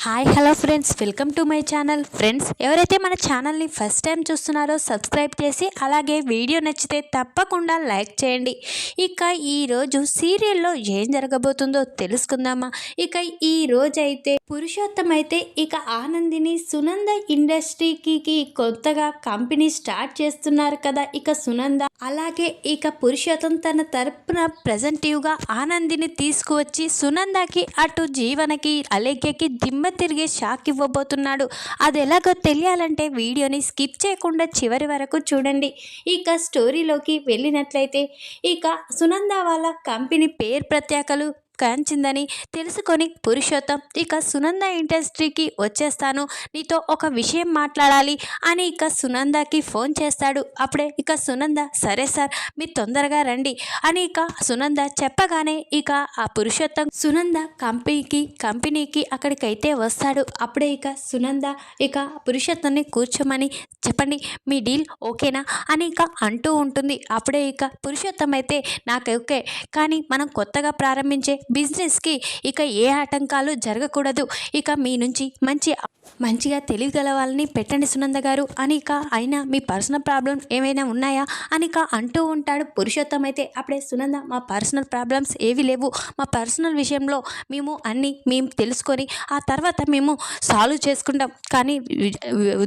Hi hello friends, welcome to my channel. Friends, ఎవరైతే మన ఛానల్ని ఫస్ట్ టైం చూస్తున్నారో సబ్స్క్రైబ్ చేసి అలాగే వీడియో నచ్చితే తప్పకుండా లైక్ చేయండి. ఇక ఈరోజు సీరియల్లో ఏం జరగబోతుందో తెలుసుకుందామా. ఇక ఈ రోజైతే పురుషోత్తం అయితే ఇక ఆనందిని సునంద ఇండస్ట్రీకి కొత్తగా కంపెనీ స్టార్ట్ చేస్తున్నారు కదా. ఇక సునంద అలాగే ఇక పురుషోత్తం తన తరపున ప్రజెంటివ్గా ఆనందిని తీసుకువచ్చి సునందకి అటు జీవనకి అలేఖ్యకి దిమ్మ తిరిగే షాక్ ఇవ్వబోతున్నాడు. అది ఎలాగో తెలియాలంటే వీడియోని స్కిప్ చేయకుండా చివరి వరకు చూడండి. ఇక స్టోరీలోకి వెళ్ళినట్లయితే ఇక సునంద వాళ్ళ కంపెనీ పేరు ప్రత్యేకలు కాంచిందని తెలుసుకొని పురుషోత్తం ఇక సునంద ఇండస్ట్రీకి వచ్చేస్తాను, నీతో ఒక విషయం మాట్లాడాలి అని ఇక సునందకి ఫోన్ చేస్తాడు. అప్పుడే ఇక సునంద సరే సార్, మీరు తొందరగా రండి అని ఇక సునంద చెప్పగానే ఇక ఆ పురుషోత్తం సునంద కంపెనీకి అక్కడికైతే వస్తాడు. అప్పుడే ఇక సునంద ఇక పురుషోత్తంని కూర్చోమని చెప్పండి, మీ డీల్ ఓకేనా అని ఇక అంటూ ఉంటుంది. అప్పుడే ఇక పురుషోత్తం అయితే నాకు ఓకే, కానీ మనం కొత్తగా ప్రారంభించే బిజినెస్కి ఇక ఏ ఆటంకాలు జరగకూడదు, ఇక మీ నుంచి మంచిగా తెలియగల వాళ్ళని పెట్టండి సునంద గారు అని ఇక అయినా మీ పర్సనల్ ప్రాబ్లం ఏమైనా ఉన్నాయా అని ఇక అంటూ ఉంటాడు పురుషోత్తం అయితే. అప్పుడే సునంద, మా పర్సనల్ ప్రాబ్లమ్స్ ఏవి లేవు, మా పర్సనల్ విషయంలో మేము తెలుసుకొని ఆ తర్వాత మేము సాల్వ్ చేసుకుంటాం, కానీ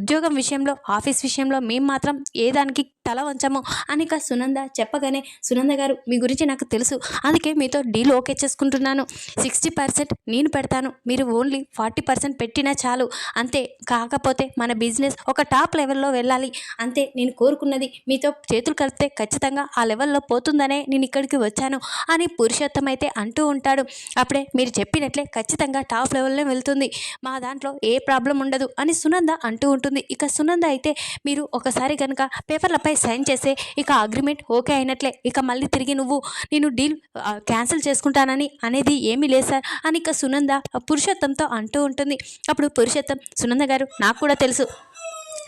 ఉద్యోగం విషయంలో ఆఫీస్ విషయంలో మేము మాత్రం ఏ దానికి తల వంచము అని ఇక సునంద చెప్పగానే, సునంద గారు మీ గురించి నాకు తెలుసు, అందుకే మీతో డీల్ ఓకే చేసుకుంటున్నాను. 60% నేను పెడతాను, మీరు ఓన్లీ 40% పెట్టినా చాలు, అంతే. కాకపోతే మన బిజినెస్ ఒక టాప్ లెవెల్లో వెళ్ళాలి, అంతే నేను కోరుకున్నది. మీతో చేతులు కలిపితే ఖచ్చితంగా ఆ లెవెల్లో పోతుందనే నేను ఇక్కడికి వచ్చాను అని పురుషోత్తం అయితే అంటూ ఉంటాడు. అప్పుడే మీరు చెప్పినట్లే ఖచ్చితంగా టాప్ లెవెల్లో వెళ్తుంది, మా దాంట్లో ఏ ప్రాబ్లం ఉండదు అని సునంద అంటూ ఉంటుంది. ఇక సునంద అయితే మీరు ఒకసారి కనుక పేపర్లపై సైన్ చేసే ఇక అగ్రిమెంట్ ఓకే అయినట్లే, ఇక మళ్ళీ తిరిగి నేను డీల్ క్యాన్సిల్ చేసుకుంటానని అనేది ఏమీ లేదు సార్ అని ఇక సునంద పురుషోత్తంతో అంటూ ఉంటుంది. అప్పుడు పురుషోత్తం, సునంద గారు నాకు కూడా తెలుసు,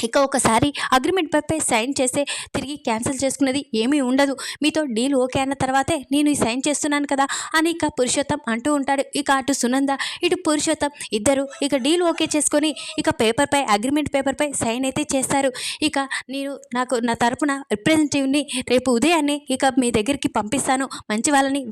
ఇక ఒకసారి అగ్రిమెంట్ పై సైన్ చేస్తే తిరిగి క్యాన్సిల్ చేసుకున్నది ఏమీ ఉండదు, మీతో డీల్ ఓకే అన్న తర్వాతే నేను ఈ సైన్ చేస్తున్నాను కదా అని ఇక పురుషోత్తం అంటూ ఉంటాడు. ఇక అటు సునంద ఇటు పురుషోత్తం ఇద్దరు ఇక డీల్ ఓకే చేసుకొని ఇక అగ్రిమెంట్ పేపర్పై సైన్ అయితే చేస్తారు. ఇక నా తరపున రిప్రజెంటేటివ్ని రేపు ఉదయాన్నే ఇక మీ దగ్గరికి పంపిస్తాను, మంచి వాళ్ళని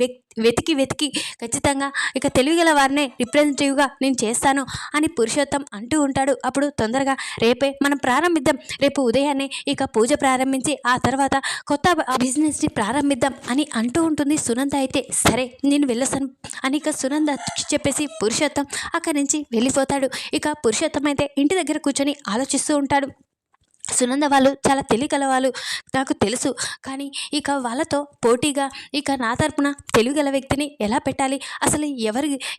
వెతికి ఖచ్చితంగా ఇక తెలివిగల వారినే రిప్రజెంటేటివ్గా నేను చేస్తాను అని పురుషోత్తం అంటూ ఉంటాడు. అప్పుడు తొందరగా రేపే మనం ప్రారంభిద్దాం, రేపు ఉదయాన్నే ఇక పూజ ప్రారంభించి ఆ తర్వాత కొత్త బిజినెస్ని ప్రారంభిద్దాం అని అంటూ ఉంటుంది సునంద అయితే. సరే నేను వెళ్ళొస్తాను అని ఇక సునంద చెప్పేసి పురుషోత్తం అక్కడి నుంచి వెళ్ళిపోతాడు. ఇక పురుషోత్తం అయితే ఇంటి దగ్గర కూర్చొని ఆలోచిస్తూ ఉంటాడు. సునంద వాళ్ళు చాలా తెలియగల వాళ్ళు నాకు తెలుసు, కానీ ఇక వాళ్ళతో పోటీగా ఇక నా తరపున తెలివిగల వ్యక్తిని ఎలా పెట్టాలి, అసలు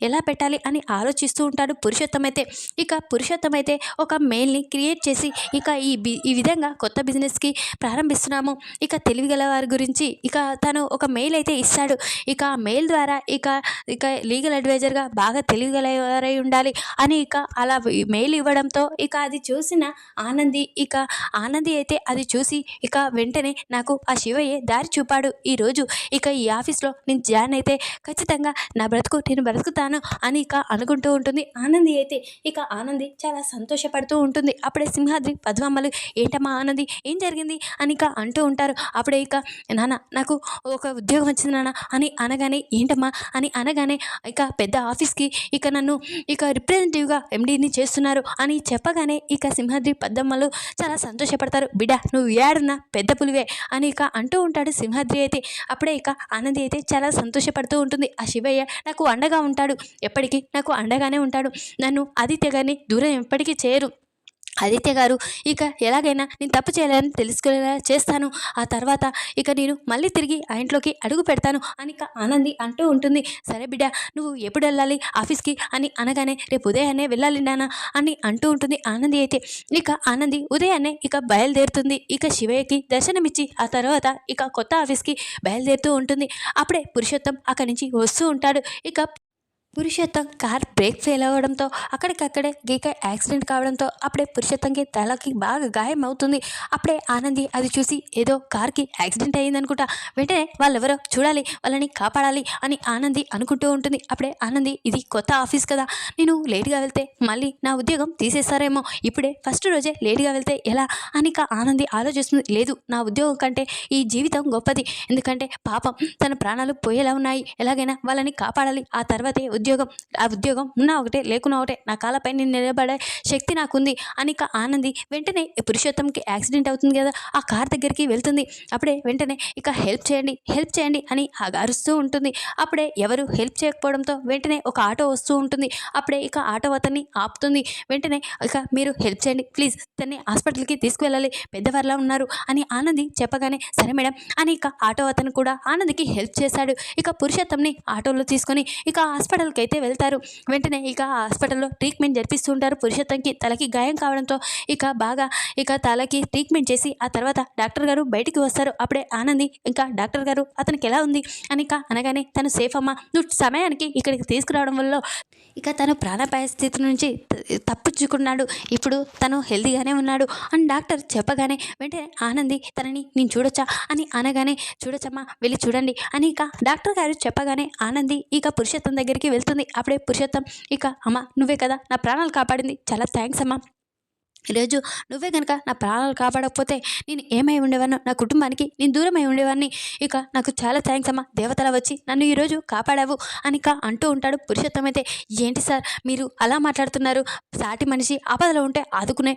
ఎలా పెట్టాలి అని ఆలోచిస్తూ ఉంటాడు పురుషోత్తం అయితే. ఇక పురుషోత్తం అయితే ఒక మెయిల్ని క్రియేట్ చేసి ఇక ఈ విధంగా కొత్త బిజినెస్కి ప్రారంభిస్తున్నాము, ఇక తెలివిగల వారి గురించి ఇక తను ఒక మెయిల్ అయితే ఇస్తాడు. ఇక ఆ మెయిల్ ద్వారా ఇక లీగల్ అడ్వైజర్గా బాగా తెలివిగలవారై ఉండాలి అని ఇక అలా మెయిల్ ఇవ్వడంతో ఇక అది చూసిన ఆనంది అయితే అది చూసి ఇక వెంటనే నాకు ఆ శివయ్య దారి చూపాడు, ఈరోజు ఇక ఈ ఆఫీస్లో నేను జాయిన్ అయితే ఖచ్చితంగా నా బ్రతుకు నేను బ్రతుకుతాను అని ఇక అనుకుంటూ ఉంటుంది ఆనంది అయితే. ఇక ఆనంది చాలా సంతోషపడుతూ ఉంటుంది. అప్పుడే సింహాద్రి పద్మమ్మలు, ఏంటమ్మా ఆనంది ఏం జరిగింది అని ఇక అంటూ ఉంటారు. అప్పుడే ఇక నాన్న నాకు ఒక ఉద్యోగం వచ్చింది నాన్న అని అనగానే, ఏంటమ్మా అని అనగానే ఇక పెద్ద ఆఫీస్కి ఇక నన్ను ఇక రిప్రజెంటేటివ్గా ఎండీని చేస్తున్నారు అని చెప్పగానే ఇక సింహాద్రి పద్మమ్మలు చాలా సంతోషపడతారు. బిడ్డ నువ్వు ఏడున్నా పెద్ద పులివే అని ఇక అంటూ ఉంటాడు సింహాద్రి అయితే. అప్పుడే ఇక ఆనంది అయితే చాలా సంతోషపడుతూ ఉంటుంది. ఆ శివయ్య నాకు అండగా ఉంటాడు, ఎప్పటికీ నాకు అండగానే ఉంటాడు, నన్ను ఆదిత్య గారిని దూరం ఎప్పటికీ చేయరు, ఆదిత్య గారు ఇక ఎలాగైనా నేను తప్పు చేయాలని తెలుసుకునేలా చేస్తాను, ఆ తర్వాత ఇక నేను మళ్ళీ తిరిగి ఆ ఇంట్లోకి అడుగు పెడతాను అని ఇక ఆనంది అంటూ ఉంటుంది. సరే బిడ్డ నువ్వు ఎప్పుడు వెళ్ళాలి ఆఫీస్కి అని అనగానే, రేపు ఉదయాన్నే వెళ్ళాలి నాన్న అని అంటూ ఉంటుంది ఆనంది అయితే. ఇక ఆనంది ఉదయాన్నే ఇక బయలుదేరుతుంది, ఇక శివయ్యకి దర్శనమిచ్చి ఆ తర్వాత ఇక కొత్త ఆఫీస్కి బయలుదేరుతూ ఉంటుంది. అప్పుడే పురుషోత్తం అక్కడి నుంచి వస్తూ ఉంటాడు. ఇక పురుషోత్తం కార్ బ్రేక్ ఫెయిల్ అవ్వడంతో అక్కడికక్కడే గీక యాక్సిడెంట్ కావడంతో అప్పుడే పురుషోత్తంకి తలకి బాగా గాయం అవుతుంది. అప్పుడే ఆనంది అది చూసి ఏదో కార్కి యాక్సిడెంట్ అయ్యిందనుకుంటా. వెంటనే వాళ్ళెవరో చూడాలి, వాళ్ళని కాపాడాలి అని ఆనంది అనుకుంటూ ఉంటుంది. అప్పుడే ఆనంది ఇది కొత్త ఆఫీస్ కదా, నేను లేట్గా వెళ్తే మళ్ళీ నా ఉద్యోగం తీసేస్తారేమో, ఇప్పుడే ఫస్ట్ రోజే లేట్గా వెళ్తే ఎలా అని ఆనంది ఆలోచిస్తుంది. లేదు, నా ఉద్యోగం కంటే ఈ జీవితం గొప్పది, ఎందుకంటే పాపం తన ప్రాణాలు పోయేలా ఉన్నాయి, ఎలాగైనా వాళ్ళని కాపాడాలి, ఆ తర్వాతే ఆ ఉద్యోగం ఉన్నా ఒకటే లేకున్నా ఒకటే, నా కాళ్ళపై నేను నిలబడే శక్తి నాకుంది అని ఆనంది వెంటనే పురుషోత్తంకి యాక్సిడెంట్ అవుతుంది కదా, ఆ కార్ దగ్గరికి వెళ్తుంది. అప్పుడే వెంటనే హెల్ప్ చేయండి అని అరుస్తూ ఉంటుంది. అప్పుడే ఎవరు హెల్ప్ చేయకపోవడంతో వెంటనే ఒక ఆటో వస్తూ ఉంటుంది. అప్పుడే ఆటో అతన్ని ఆపుతుంది. వెంటనే మీరు హెల్ప్ చేయండి ప్లీజ్, తన్ని హాస్పిటల్కి తీసుకువెళ్ళాలి, పెద్దవారిలా ఉన్నారు అని ఆనంది చెప్పగానే సరే మేడం అని ఆటో అతను కూడా ఆనందికి హెల్ప్ చేశాడు. పురుషోత్తంని ఆటోలో తీసుకొని హాస్పిటల్కి అయితే వెళ్తారు. వెంటనే హాస్పిటల్లో ట్రీట్మెంట్ జరిపిస్తూ ఉంటారు. పురుషోత్తంకి తలకి గాయం కావడంతో బాగా తలకి ట్రీట్మెంట్ చేసి ఆ తర్వాత డాక్టర్ గారు బయటికి వస్తారు. అప్పుడే ఆనంది డాక్టర్ గారు అతనికి ఎలా ఉంది అని అనగానే తను సేఫ్ అమ్మా, నువ్వు సమయానికి ఇక్కడికి తీసుకురావడం వల్ల తను ప్రాణాపాయ స్థితి నుంచి తప్పించుకున్నాడు, ఇప్పుడు తను హెల్తీగానే ఉన్నాడు అని డాక్టర్ చెప్పగానే వెంటనే ఆనంది తనని నేను చూడొచ్చా అని అనగానే చూడొచ్చమ్మా, వెళ్ళి చూడండి అని డాక్టర్ గారు చెప్పగానే ఆనంది పురుషోత్తం దగ్గరికి వెళ్తుంది. అప్పుడే పురుషోత్తం అమ్మ నువ్వే కదా నా ప్రాణాలు కాపాడింది, చాలా థ్యాంక్స్ అమ్మా, ఈరోజు నువ్వే కనుక నా ప్రాణాలు కాపాడకపోతే నేను ఏమై ఉండేవాడినో, నా కుటుంబానికి నేను దూరమై ఉండేవాడిని, నాకు చాలా థ్యాంక్స్ అమ్మా, దేవతలా వచ్చి నన్ను ఈరోజు కాపాడావు అని అంటూ ఉంటాడు. పురుషోత్తం అయితే ఏంటి సార్ మీరు అలా మాట్లాడుతున్నారు, సాటి మనిషి ఆపదలో ఉంటే ఆదుకునే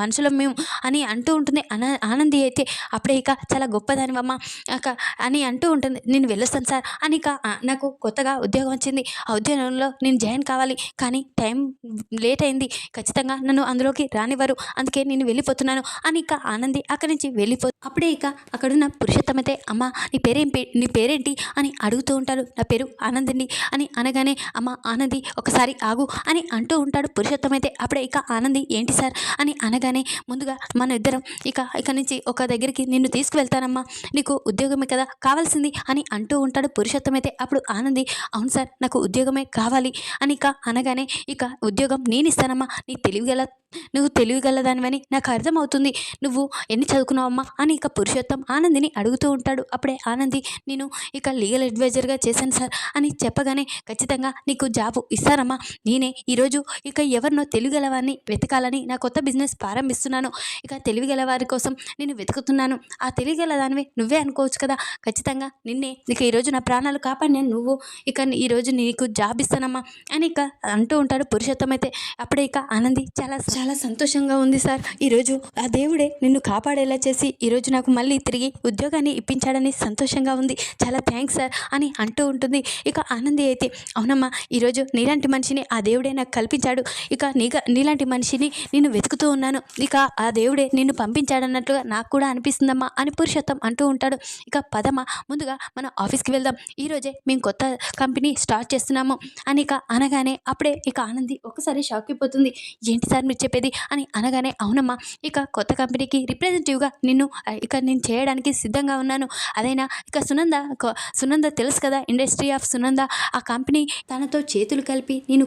మనుషులం మేము అని అంటూ ఉంటుంది. ఆనంది అయితే అప్పుడే చాలా గొప్పదానివమ్మా అని అంటూ ఉంటుంది. నేను వెళ్ళొస్తాను సార్ అని నాకు కొత్తగా ఉద్యోగం వచ్చింది, ఆ ఉద్యోగంలో నేను జాయిన్ కావాలి, కానీ టైం లేట్ అయింది, ఖచ్చితంగా నన్ను అందులోకి రానివ్వరు, అందుకే నేను వెళ్ళిపోతున్నాను అని ఆనంది అక్కడి నుంచి అప్పుడే అక్కడున్న పురుషోత్తం అయితే అమ్మ నీ పేరేంటి అని అడుగుతూ ఉంటాడు. నా పేరు ఆనందండి అని అనగానే అమ్మ ఆనంది ఒకసారి ఆగు అని అంటూ ఉంటాడు పురుషోత్తం అయితే. అప్పుడే ఆనంది ఏంటి సార్ అని అనగానే ముందుగా మన ఇద్దరం ఇక్కడి నుంచి ఒక దగ్గరికి నిన్ను తీసుకువెళ్తానమ్మా, నీకు ఉద్యోగమే కదా కావాల్సింది అని అంటూ ఉంటాడు పురుషోత్తం అయితే. అప్పుడు ఆనంది అవును సార్ నాకు ఉద్యోగమే కావాలి అని అనగానే ఉద్యోగం నేను ఇస్తానమ్మా, నువ్వు తెలివిగలదానివని నాకు అర్థమవుతుంది, నువ్వు ఎన్ని చదువుకున్నావమ్మా అని పురుషోత్తం ఆనందిని అడుగుతూ ఉంటాడు. అప్పుడే ఆనంది నేను లీగల్ అడ్వైజర్గా చేశాను సార్ అని చెప్పగానే ఖచ్చితంగా నీకు జాబు ఇస్తానమ్మా, నేనే ఈరోజు ఎవరినో తెలివిగలవారిని వెతకాలని నా కొత్త బిజినెస్ ప్రారంభిస్తున్నాను, తెలివిగలవారి కోసం నేను వెతుకుతున్నాను, ఆ తెలివిగలదానివే నువ్వే అనుకోవచ్చు కదా, ఖచ్చితంగా నిన్నే ఈరోజు నా ప్రాణాలు కాపాడినాను, నువ్వు ఈరోజు నీకు జాబ్ ఇస్తానమ్మా అని అంటూ ఉంటాడు పురుషోత్తం అయితే. అప్పుడే ఆనంది చాలా చాలా సంతోషంగా ఉంది సార్, ఈరోజు ఆ దేవుడే నిన్ను కాపాడేలా చేసి ఈరోజు నాకు మళ్ళీ తిరిగి ఉద్యోగాన్ని ఇప్పించాడని సంతోషంగా ఉంది, చాలా థ్యాంక్స్ సార్ అని అంటూ ఉంటుంది. ఆనంది అయితే అవునమ్మా, ఈరోజు నీలాంటి మనిషిని ఆ దేవుడే నాకు కల్పించాడు, నీలాంటి మనిషిని నేను వెతుకుతూ ఉన్నాను, ఆ దేవుడే నిన్ను పంపించాడన్నట్లుగా నాకు కూడా అనిపిస్తుందమ్మా అని పురుషోత్తం అంటూ ఉంటాడు. పదమ్మా ముందుగా మన ఆఫీస్కి వెళ్దాం, ఈరోజే మేము కొత్త కంపెనీ స్టార్ట్ చేస్తున్నాము అని అనగానే అప్పుడే ఆనంది ఒకసారి షాక్ అయిపోతుంది. ఏంటి సార్ మీరు చెప్పేది అని అనగానే అవునమ్మా, కొత్త కంపెనీకి రిప్రజెంటేటివ్గా నేను చేయడానికి సిద్ధంగా ఉన్నాను, అదైనా సునంద తెలుసు కదా, ఇండస్ట్రీ ఆఫ్ సునంద, ఆ కంపెనీ తనతో చేతులు కలిపి నేను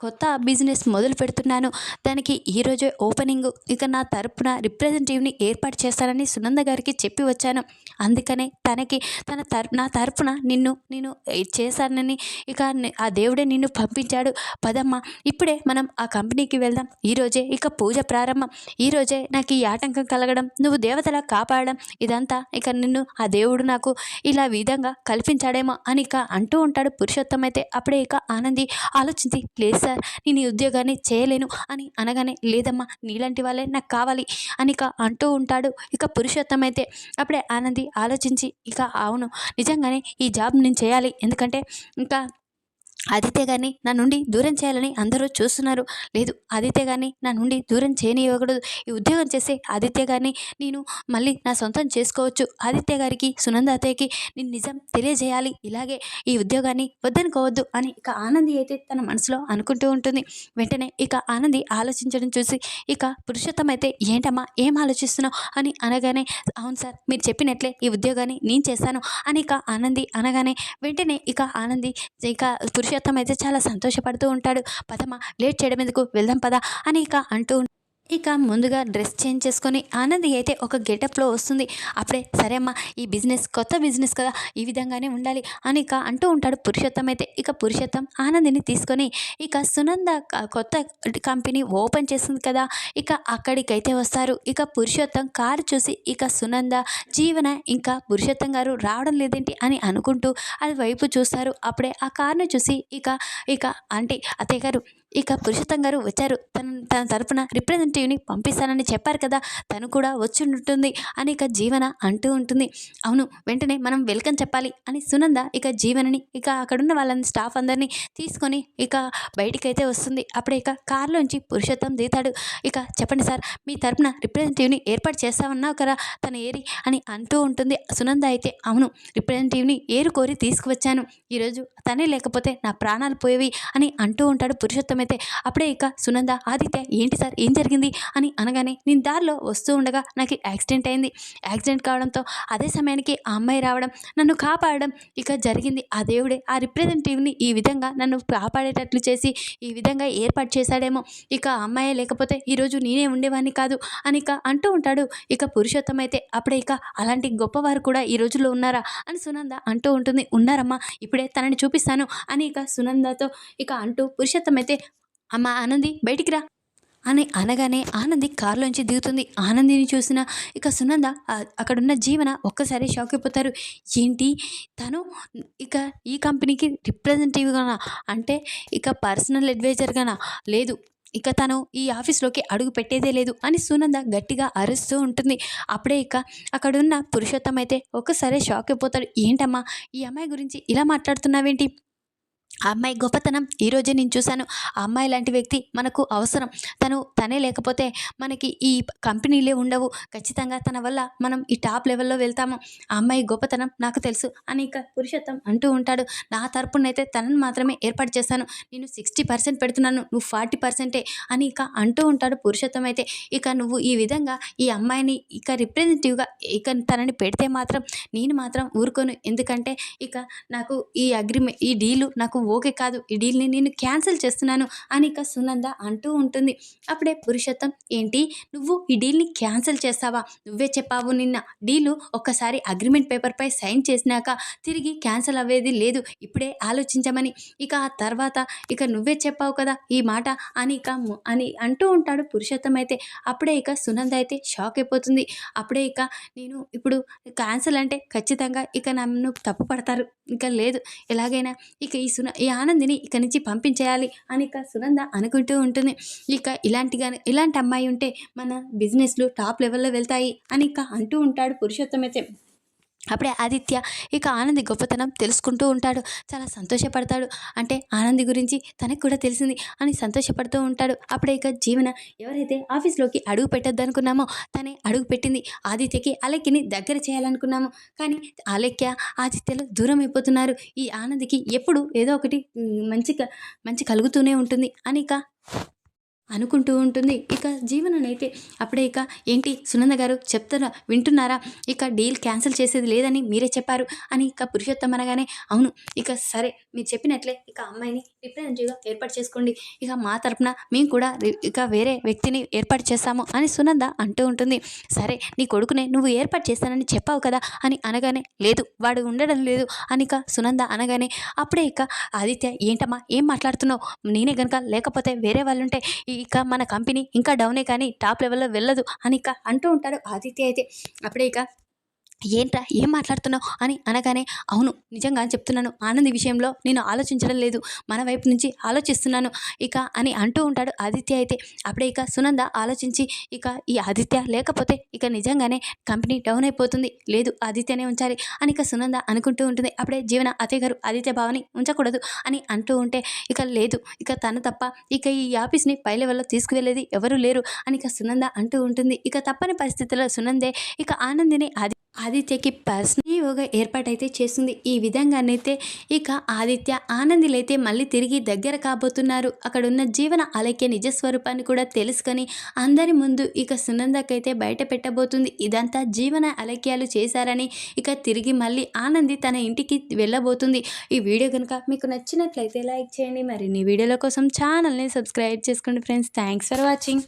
కొత్త బిజినెస్ మొదలు పెడుతున్నాను, దానికి ఈరోజే ఓపెనింగ్, నా తరపున రిప్రజెంటేటివ్ని ఏర్పాటు చేస్తానని సునంద గారికి చెప్పి వచ్చాను, అందుకనే నా తరపున నేను చేశానని ఆ దేవుడే నిన్ను పంపించాడు, పదమ్మా ఇప్పుడే మనం ఆ కంపెనీకి వెళ్దాం, ఈరోజే పూజ ప్రారంభం, ఈరోజే నాకు ఈ ఆటంకం కలగడం, నువ్వు దేవతలా కాపాడడం, ఇదంతా నిన్ను ఆ దేవుడు నాకు ఇలా విధంగా కల్పించాడేమో అని అంటూ ఉంటాడు పురుషోత్తం అయితే. అప్పుడే ఆనంది ఆలోచించి లేదు సార్ నేను ఈ ఉద్యోగాన్ని చేయలేను అని అనగానే లేదమ్మా నీలాంటి వాళ్ళే నాకు కావాలి అని అంటూ ఉంటాడు పురుషోత్తం అయితే. అప్పుడే ఆనంది ఆలోచించి అవును నిజంగానే ఈ జాబ్ నేను చేయాలి, ఎందుకంటే ఆదిత్య గారిని నా నుండి దూరం చేయాలని అందరూ చూస్తున్నారు, లేదు ఆదిత్య గారిని నా నుండి దూరం చేయనివ్వకూడదు, ఈ ఉద్యోగం చేసే ఆదిత్య గారిని నేను మళ్ళీ నా సొంతం చేసుకోవచ్చు, ఆదిత్య గారికి సునంద అత్తయ్యకి నేను నిజం తెలియజేయాలి, ఇలాగే ఈ ఉద్యోగాన్ని వద్దనుకోవద్దు అని ఆనంది అయితే తన మనసులో అనుకుంటూ ఉంటుంది. వెంటనే ఆనంది ఆలోచించడం చూసి పురుషోత్తం అయితే ఏంటమ్మా ఏం ఆలోచిస్తున్నావు అని అనగానే అవును సార్ మీరు చెప్పినట్లే ఈ ఉద్యోగాన్ని నేను చేస్తాను అని ఆనంది అనగానే వెంటనే ఆనంది పురుషోత్తం పురుషోత్తం అయితే చాలా సంతోషపడుతూ ఉంటాడు. పదమ్మా లేట్ చేయడం ఎందుకు, వెళ్దాం పద అని ఇక అంటూ ఇక ముందుగా డ్రెస్ చేంజ్ చేసుకొని ఆనంది అయితే ఒక గెటప్లో వస్తుంది. అప్పుడే సరే అమ్మా, ఈ బిజినెస్ కొత్త బిజినెస్ కదా, ఈ విధంగానే ఉండాలి అని ఇక అంటూ ఉంటాడు పురుషోత్తం అయితే. ఇక పురుషోత్తం ఆనందిని తీసుకొని ఇక సునంద కొత్త కంపెనీ ఓపెన్ చేసింది కదా, ఇక అక్కడికైతే వస్తారు. ఇక పురుషోత్తం కారు చూసి ఇక సునంద, జీవన ఇంకా పురుషోత్తం గారు రావడం లేదేంటి అని అనుకుంటూ అది వైపు చూస్తారు. అప్పుడే ఆ కారును చూసి ఇక ఇక అంటే అత్తయ్య గారు, ఇక పురుషోత్తం గారు వచ్చారు, తన తరపున రిప్రజెంటేటివ్ని పంపిస్తానని చెప్పారు కదా, తను కూడా వచ్చి ఉంటుంది అని ఇక జీవన అంటూ ఉంటుంది. అవును, వెంటనే మనం వెల్కమ్ చెప్పాలి అని సునంద ఇక జీవనని ఇక అక్కడున్న వాళ్ళని స్టాఫ్ అందరినీ తీసుకొని ఇక బయటికైతే వస్తుంది. అప్పుడే ఇక కారులోంచి పురుషోత్తం దిగుతాడు. ఇక చెప్పండి సార్, మీ తరపున రిప్రజెంటేటివ్ని ఏర్పాటు చేస్తామన్నావు కదా, తన ఏరి అని అంటూ ఉంటుంది. సునంద అయితే అవును, రిప్రజెంటేటివ్ని ఏరు కోరి తీసుకువచ్చాను, ఈరోజు తనే లేకపోతే నా ప్రాణాలు పోయేవి అని అంటూ ఉంటాడు పురుషోత్తం అయితే. అప్పుడే ఇక సునంద, ఆదిత్య ఏంటి సార్ ఏం జరిగింది అని అనగానే, నేను దారిలో వస్తూ ఉండగా నాకు యాక్సిడెంట్ అయింది, యాక్సిడెంట్ కావడంతో అదే సమయానికి ఆ అమ్మాయి రావడం, నన్ను కాపాడడం ఇక జరిగింది. ఆ దేవుడే ఆ రిప్రజెంటేటివ్ని ఈ విధంగా నన్ను కాపాడేటట్లు చేసి ఈ విధంగా ఏర్పాటు చేశాడేమో, ఇక ఆ అమ్మాయే లేకపోతే ఈరోజు నేనే ఉండేవాడిని కాదు అని ఇక అంటూ ఉంటాడు ఇక పురుషోత్తం అయితే. అప్పుడే ఇక అలాంటి గొప్పవారు కూడా ఈ రోజుల్లో ఉన్నారా అని సునంద అంటూ ఉంటుంది. ఉన్నారమ్మా, ఇప్పుడే తనని చూపిస్తాను అని ఇక సునందతో ఇక అంటూ పురుషోత్తం అయితే, అమ్మ ఆనంది బయటికి రా అని అనగానే ఆనంది కారులోంచి దిగుతుంది. ఆనందిని చూసిన ఇక సునంద, అక్కడున్న జీవన ఒక్కసారి షాక్ అయిపోతారు. ఏంటి తను ఇక ఈ కంపెనీకి రిప్రజెంటేటివ్గానా, అంటే ఇక పర్సనల్ అడ్వైజర్గానా, లేదు ఇక తను ఈ ఆఫీస్లోకి అడుగు పెట్టేదే లేదు అని సునంద గట్టిగా అరుస్తూ ఉంటుంది. అప్పుడే ఇక అక్కడున్న పురుషోత్తం అయితే ఒక్కసారి షాక్ అయిపోతాడు. ఏంటమ్మా, ఈ అమ్మాయి గురించి ఇలా మాట్లాడుతున్నావేంటి, ఆ అమ్మాయి గొప్పతనం ఈరోజే నేను చూశాను. ఆ అమ్మాయి లాంటి వ్యక్తి మనకు అవసరం. తనే లేకపోతే మనకి ఈ కంపెనీలే ఉండవు. ఖచ్చితంగా తన వల్ల మనం ఈ టాప్ లెవెల్లో వెళ్తాము. ఆ అమ్మాయి గొప్పతనం నాకు తెలుసు అని ఇక పురుషోత్తం అంటూ ఉంటాడు. నా తరపునైతే తనను మాత్రమే ఏర్పాటు చేశాను, నేను 60% పెడుతున్నాను, నువ్వు 40% అని ఇక అంటూ ఉంటాడు పురుషోత్తం అయితే. ఇక నువ్వు ఈ విధంగా ఈ అమ్మాయిని ఇక రిప్రజెంటేటివ్గా ఇక తనని పెడితే మాత్రం నేను మాత్రం ఊరుకోను. ఎందుకంటే ఇక నాకు ఈ డీలు నాకు ఓకే కాదు, ఈ డీల్ని నేను క్యాన్సిల్ చేస్తున్నాను అని ఇక సునంద అంటూ ఉంటుంది. అప్పుడే పురుషోత్తం, ఏంటి నువ్వు ఈ డీల్ని క్యాన్సిల్ చేస్తావా, నువ్వే చెప్పావు నిన్న డీలు ఒక్కసారి అగ్రిమెంట్ పేపర్పై సైన్ చేసినాక తిరిగి క్యాన్సిల్ అవ్వేది లేదు, ఇప్పుడే ఆలోచించమని, ఇక ఆ తర్వాత ఇక నువ్వే చెప్పావు కదా ఈ మాట అని ఇక అని అంటూ ఉంటాడు పురుషోత్తం అయితే. అప్పుడే ఇక సునంద అయితే షాక్ అయిపోతుంది. అప్పుడే ఇక నేను ఇప్పుడు క్యాన్సిల్ అంటే ఖచ్చితంగా ఇక నన్ను తప్పు పడతారు, ఇక లేదు ఎలాగైనా ఇక ఈ ఆనందిని ఇక నుంచి పంపించేయాలి అని ఇక సునంద అనుకుంటూ ఉంటుంది. ఇక ఇలాంటి అమ్మాయి ఉంటే మన బిజినెస్లు టాప్ లెవెల్లో వెళ్తాయి అని ఇక అంటూ ఉంటాడు పురుషోత్తం అయితే. అప్పుడే ఆదిత్య ఇక ఆనంది గొప్పతనం తెలుసుకుంటూ ఉంటాడు. చాలా సంతోషపడతాడు. అంటే ఆనంది గురించి తనకు కూడా తెలిసింది అని సంతోషపడుతూ ఉంటాడు. అప్పుడే ఇక జీవన, ఎవరైతే ఆఫీస్లోకి అడుగు పెట్టద్దు అనుకున్నామో తనే అడుగు పెట్టింది. ఆదిత్యకి అలెక్కిని దగ్గర చేయాలనుకున్నాము, కానీ అలెక్య ఆదిత్యలు దూరం అయిపోతున్నారు. ఈ ఆనందికి ఎప్పుడు ఏదో ఒకటి మంచి కలుగుతూనే ఉంటుంది అని ఇక అనుకుంటూ ఉంటుంది ఇక జీవననైతే. అప్పుడే ఇక ఏంటి సునంద గారు వింటున్నారా, ఇక డీల్ క్యాన్సిల్ చేసేది లేదని మీరే చెప్పారు అని ఇక పురుషోత్తం అనగానే, అవును ఇక సరే మీరు చెప్పినట్లే ఇక అమ్మాయిని రిప్రజెంటేటివ్గా ఏర్పాటు చేసుకోండి, ఇక మా తరపున మేము కూడా ఇక వేరే వ్యక్తిని ఏర్పాటు చేస్తాము అని సునంద అంటూ ఉంటుంది. సరే నీ కొడుకునే నువ్వు ఏర్పాటు చేస్తానని చెప్పావు కదా అని అనగానే, లేదు వాడు ఉండడం లేదు అని ఇక సునంద అనగానే, అప్పుడే ఇక ఆదిత్య, ఏంటమ్మా ఏం మాట్లాడుతున్నావు, నేనే కనుక లేకపోతే వేరే వాళ్ళు ఉంటే ఇక మన కంపెనీ ఇంకా డౌనే కానీ టాప్ లెవెల్లో వెళ్ళదు అని ఇక అంటూ ఉంటాడు ఆదిత్య అయితే. అప్పుడే ఇక ఏంట్రా ఏం మాట్లాడుతున్నావు అని అనగానే, అవును నిజంగా చెప్తున్నాను, ఆనంది విషయంలో నేను ఆలోచించడం లేదు, మన వైపు నుంచి ఆలోచిస్తున్నాను ఇక అని అంటూ ఉంటాడు ఆదిత్య అయితే. అప్పుడే ఇక సునంద ఆలోచించి, ఇక ఈ ఆదిత్య లేకపోతే ఇక నిజంగానే కంపెనీ డౌన్ అయిపోతుంది, లేదు ఆదిత్యనే ఉంచాలి అని ఇక సునంద అనుకుంటూ ఉంటుంది. అప్పుడే జీవన, అత్తయ్య గారు ఆదిత్య భావని ఉంచకూడదు అని అంటూ ఉంటే, ఇక లేదు ఇక తను తప్ప ఇక ఈ ఆఫీస్ని పై లెవెల్లో తీసుకువెళ్ళేది ఎవరూ లేరు అని ఇక సునంద అంటూ ఉంటుంది. ఇక తప్పని పరిస్థితుల్లో సునందే ఇక ఆదిత్యకి పర్సనల్ ఈవోగా ఏర్పాటైతే చేస్తుంది. ఈ విధంగానైతే ఇక ఆదిత్య ఆనందిలైతే మళ్ళీ తిరిగి దగ్గర కాబోతున్నారు. అక్కడున్న జీవన అలైక్య నిజ స్వరూపాన్ని కూడా తెలుసుకొని అందరి ముందు ఇక సునందకైతే బయట పెట్టబోతుంది. ఇదంతా జీవన అలైక్యాలు చేశారని ఇక తిరిగి మళ్ళీ ఆనంది తన ఇంటికి వెళ్ళబోతుంది. ఈ వీడియో కనుక మీకు నచ్చినట్లయితే లైక్ చేయండి. మరిన్ని వీడియోల కోసం ఛానల్ని సబ్స్క్రైబ్ చేసుకోండి ఫ్రెండ్స్. Thanks for watching.